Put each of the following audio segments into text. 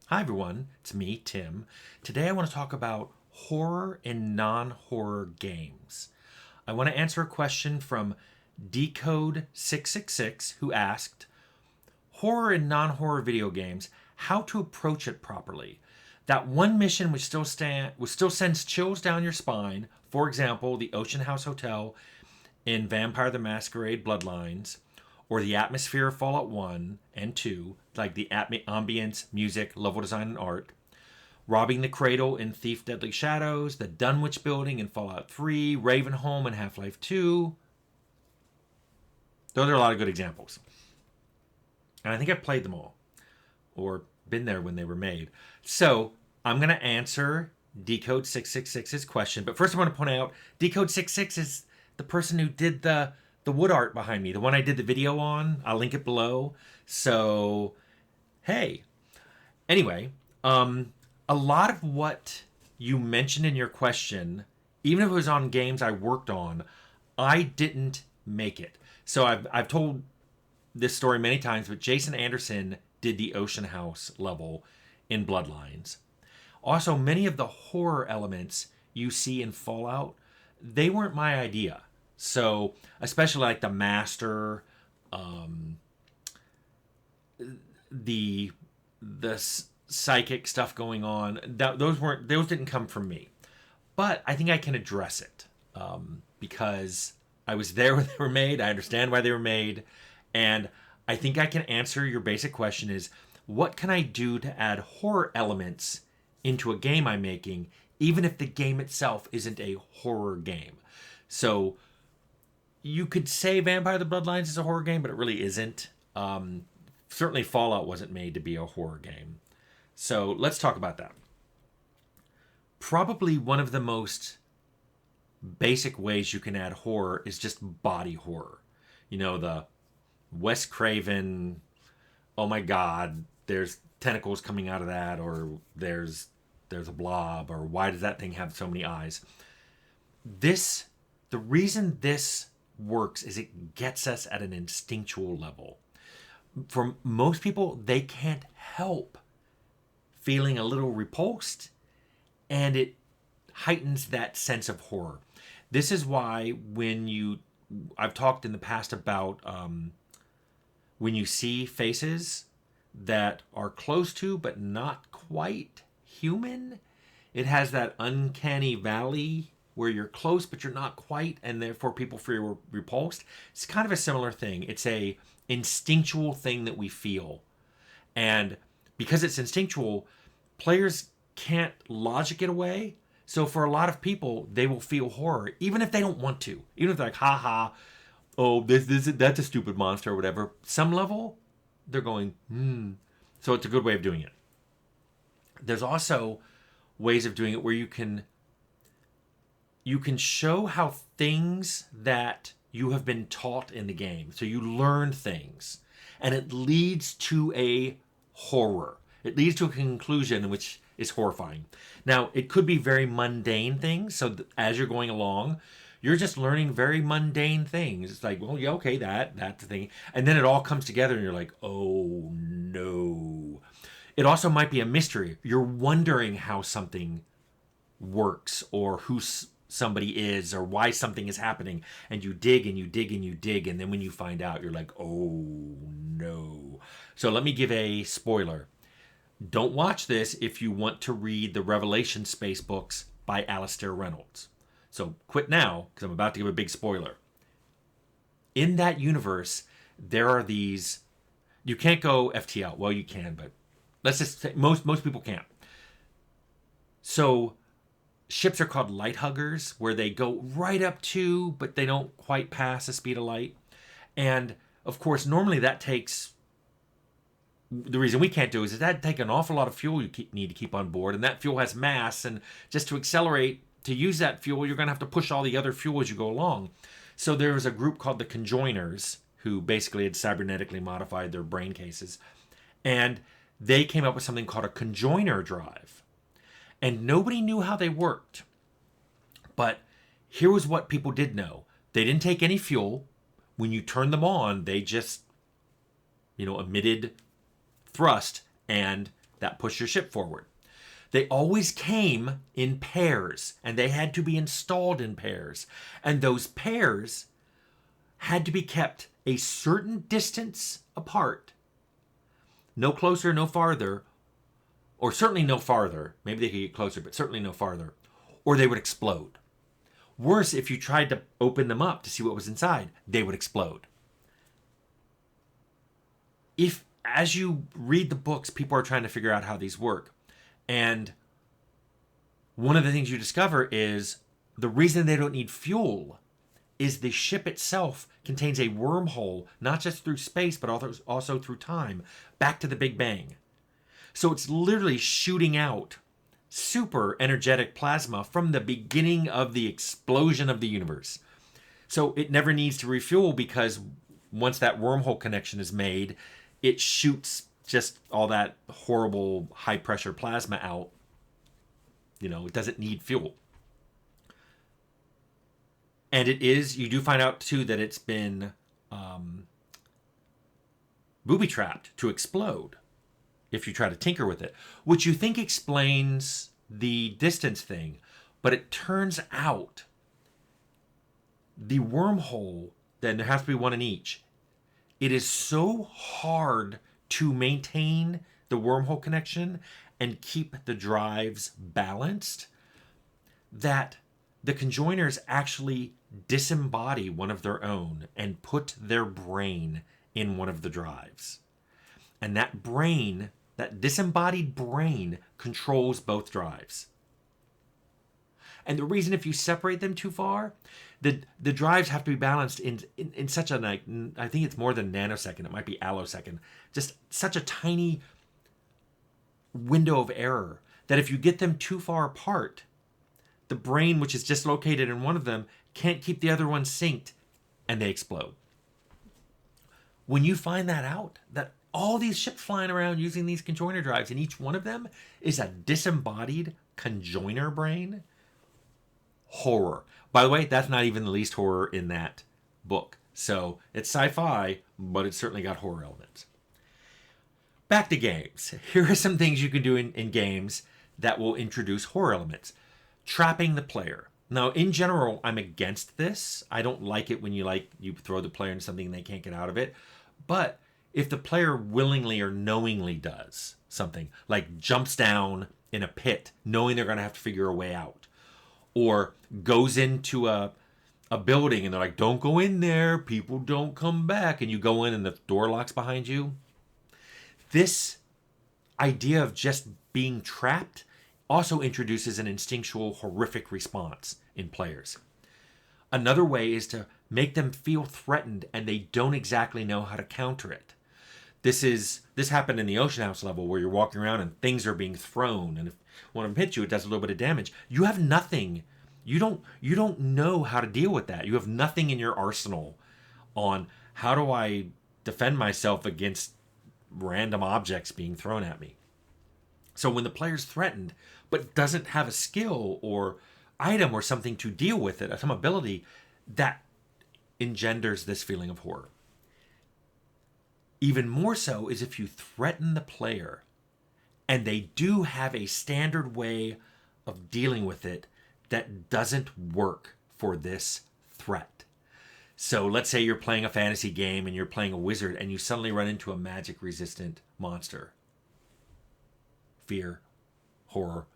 Hi everyone, it's me, Tim. Today I want to talk about horror and non-horror games. I want to answer a question from Decode666 who asked, horror and non-horror video games, how to approach it properly. That one mission which still sends chills down your spine, for example, the Ocean House Hotel in Vampire the Masquerade Bloodlines, or the atmosphere of Fallout 1 and 2, like the ambience, music, level design, and art. Robbing the Cradle in Thief Deadly Shadows, the Dunwich Building in Fallout 3, Ravenholm in Half-Life 2. Those are a lot of good examples. And I think I've played them all, or been there when they were made. So I'm going to answer Decode 666's question. But first I want to point out, Decode 66 is the person who did the wood art behind me, the one I did the video on. I'll link it below. So, hey. Anyway, a lot of what you mentioned in your question, even if it was on games I worked on, I didn't make it. So I've told this story many times, but Jason Anderson did the Ocean House level in Bloodlines. Also, many of the horror elements you see in Fallout, they weren't my idea. So, especially like the Master, the psychic stuff going on, those didn't come from me. But I think I can address it because I was there when they were made. I understand why they were made, and I think I can answer your basic question: is what can I do to add horror elements into a game I'm making, even if the game itself isn't a horror game? So you could say Vampire the Bloodlines is a horror game, but it really isn't. Certainly Fallout wasn't made to be a horror game. So let's talk about that. Probably one of the most basic ways you can add horror is just body horror. You know, the Wes Craven, oh my god, there's tentacles coming out of that, or there's a blob, or why does that thing have so many eyes? The reason this works is it gets us at an instinctual level. For most people, they can't help feeling a little repulsed, and it heightens that sense of horror. This is why I've talked in the past about when you see faces that are close to but not quite human, it has that uncanny valley where you're close but you're not quite, and therefore people feel repulsed. It's kind of a similar thing. It's a instinctual thing that we feel, and because it's instinctual, players can't logic it away. So for a lot of people, they will feel horror even if they don't want to, even if they're like, ha ha, oh, that's a stupid monster or whatever. Some level, they're going, So it's a good way of doing it. There's also ways of doing it where you can show how things that you have been taught in the game, so you learn things, and it leads to a horror. It leads to a conclusion which is horrifying. Now, it could be very mundane things, so as you're going along, you're just learning very mundane things. It's like, well, yeah, okay, that's the thing. And then it all comes together and you're like, oh no. It also might be a mystery. You're wondering how something works, or who somebody is, or why something is happening, and you dig and you dig and you dig, and then when you find out, you're like, oh no. So let me give a spoiler. Don't watch this if you want to read the Revelation Space books by Alastair Reynolds. So quit now, because I'm about to give a big spoiler. In that universe, there are these... You can't go FTL. Well, you can, but let's just say most people can't. So ships are called light huggers, where they go right up to, but they don't quite pass the speed of light. And, of course, normally that takes... The reason we can't do is that take an awful lot of fuel you need to keep on board, and that fuel has mass, and just to accelerate, to use that fuel, you're going to have to push all the other fuel as you go along. So there was a group called the Conjoiners, who basically had cybernetically modified their brain cases, and they came up with something called a conjoiner drive. And nobody knew how they worked. But here was what people did know. They didn't take any fuel. When you turned them on, they just, emitted thrust, and that pushed your ship forward. They always came in pairs, and they had to be installed in pairs. And those pairs had to be kept a certain distance apart, no closer, no farther, or certainly no farther. Maybe they could get closer, but certainly no farther, or they would explode. Worse, if you tried to open them up to see what was inside, they would explode. If, as you read the books, people are trying to figure out how these work, and one of the things you discover is the reason they don't need fuel is the ship itself contains a wormhole, not just through space, but also through time, back to the Big Bang. So it's literally shooting out super energetic plasma from the beginning of the explosion of the universe. So it never needs to refuel, because once that wormhole connection is made, it shoots just all that horrible high pressure plasma out. It doesn't need fuel. And you do find out too that it's been booby trapped to explode if you try to tinker with it, which you think explains the distance thing, but it turns out the wormhole, then there has to be one in each. It is so hard to maintain the wormhole connection and keep the drives balanced that the conjoiners actually disembody one of their own and put their brain in one of the drives. And that brain, that disembodied brain, controls both drives. And the reason, if you separate them too far, the drives have to be balanced in such a, like, I think it's more than nanosecond, it might be allosecond, just such a tiny window of error that if you get them too far apart, the brain, which is just located in one of them, can't keep the other one synced, and they explode. When you find that out, that all these ships flying around using these conjoiner drives, and each one of them is a disembodied conjoiner brain, horror. By the way, that's not even the least horror in that book. So it's sci-fi, but it's certainly got horror elements. Back to games. Here are some things you can do in games that will introduce horror elements. Trapping the player. Now, in general, I'm against this. I don't like it when you throw the player into something and they can't get out of it. But if the player willingly or knowingly does something, like jumps down in a pit, knowing they're going to have to figure a way out, or goes into a building and they're like, don't go in there, people don't come back, and you go in and the door locks behind you. This idea of just being trapped also introduces an instinctual, horrific response in players. Another way is to make them feel threatened and they don't exactly know how to counter it. This happened in the Ocean House level, where you're walking around and things are being thrown, and if one of them hits you, it does a little bit of damage. You have nothing. You don't know how to deal with that. You have nothing in your arsenal on how do I defend myself against random objects being thrown at me. So when the player's threatened but doesn't have a skill or item or something to deal with it, some ability, that engenders this feeling of horror. Even more so is if you threaten the player and they do have a standard way of dealing with it that doesn't work for this threat. So let's say you're playing a fantasy game and you're playing a wizard and you suddenly run into a magic resistant monster. Fear, horror.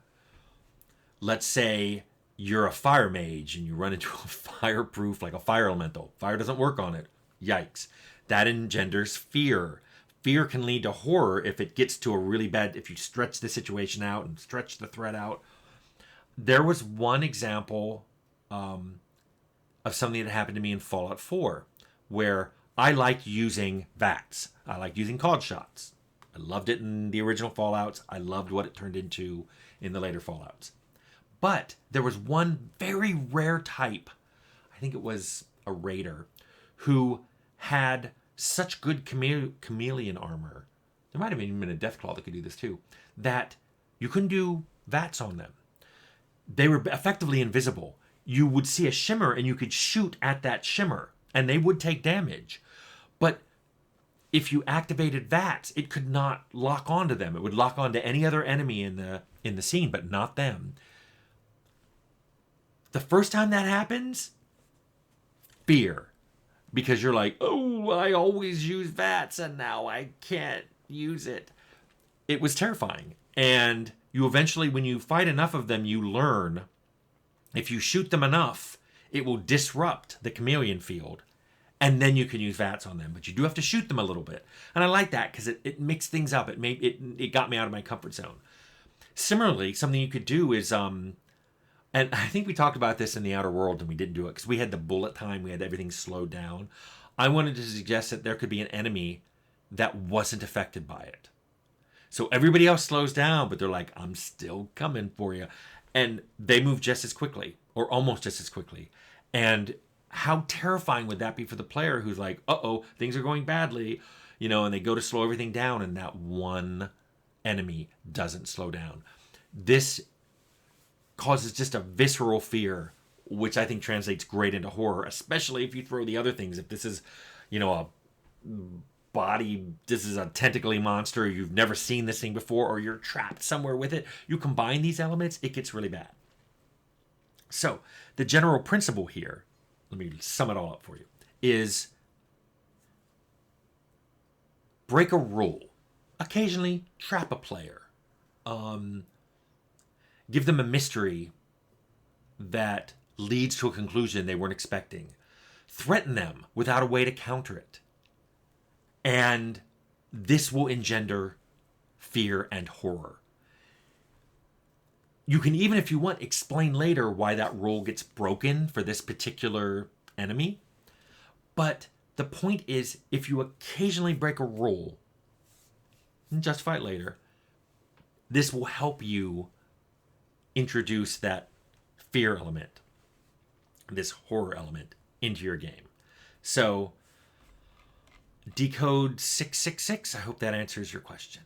Let's say you're a fire mage and you run into a fireproof, like a fire elemental. Fire doesn't work on it. Yikes. That engenders fear. Fear can lead to horror if it gets to a really bad, if you stretch the situation out and stretch the threat out. There was one example of something that happened to me in Fallout 4, where I liked using VATS. I liked using cog shots. I loved it in the original Fallouts. I loved what it turned into in the later Fallouts. But there was one very rare type, I think it was a raider, who had such good chameleon armor, there might have even been a Deathclaw that could do this too, that you couldn't do VATS on them. They were effectively invisible. You would see a shimmer and you could shoot at that shimmer and they would take damage. But if you activated VATS, it could not lock onto them. It would lock onto any other enemy in the scene, but not them. The first time that happens, fear. Because you're like, oh, I always use VATS and now I can't use it. It was terrifying. And you eventually, when you fight enough of them, you learn if you shoot them enough, it will disrupt the chameleon field. And then you can use VATS on them. But you do have to shoot them a little bit. And I like that because it mixed things up. It got me out of my comfort zone. Similarly, something you could do is, and I think we talked about this in the Outer World and we didn't do it because we had the bullet time. We had everything slowed down. I wanted to suggest that there could be an enemy that wasn't affected by it. So everybody else slows down, but they're like, I'm still coming for you. And they move just as quickly, or almost just as quickly. And how terrifying would that be for the player who's like, uh-oh, things are going badly, and they go to slow everything down, and that one enemy doesn't slow down. This causes just a visceral fear, which I think translates great into horror, especially if you throw the other things. If this is, a this is a tentacly monster, you've never seen this thing before, or you're trapped somewhere with it, you combine these elements, it gets really bad. So the general principle here, let me sum it all up for you, is break a rule. Occasionally trap a player. Give them a mystery that leads to a conclusion they weren't expecting. Threaten them without a way to counter it. And this will engender fear and horror. You can, even if you want, explain later why that rule gets broken for this particular enemy. But the point is, if you occasionally break a rule, and justify it later, this will help you introduce that fear element, this horror element, into your game. So, Decode 666, I hope that answers your question.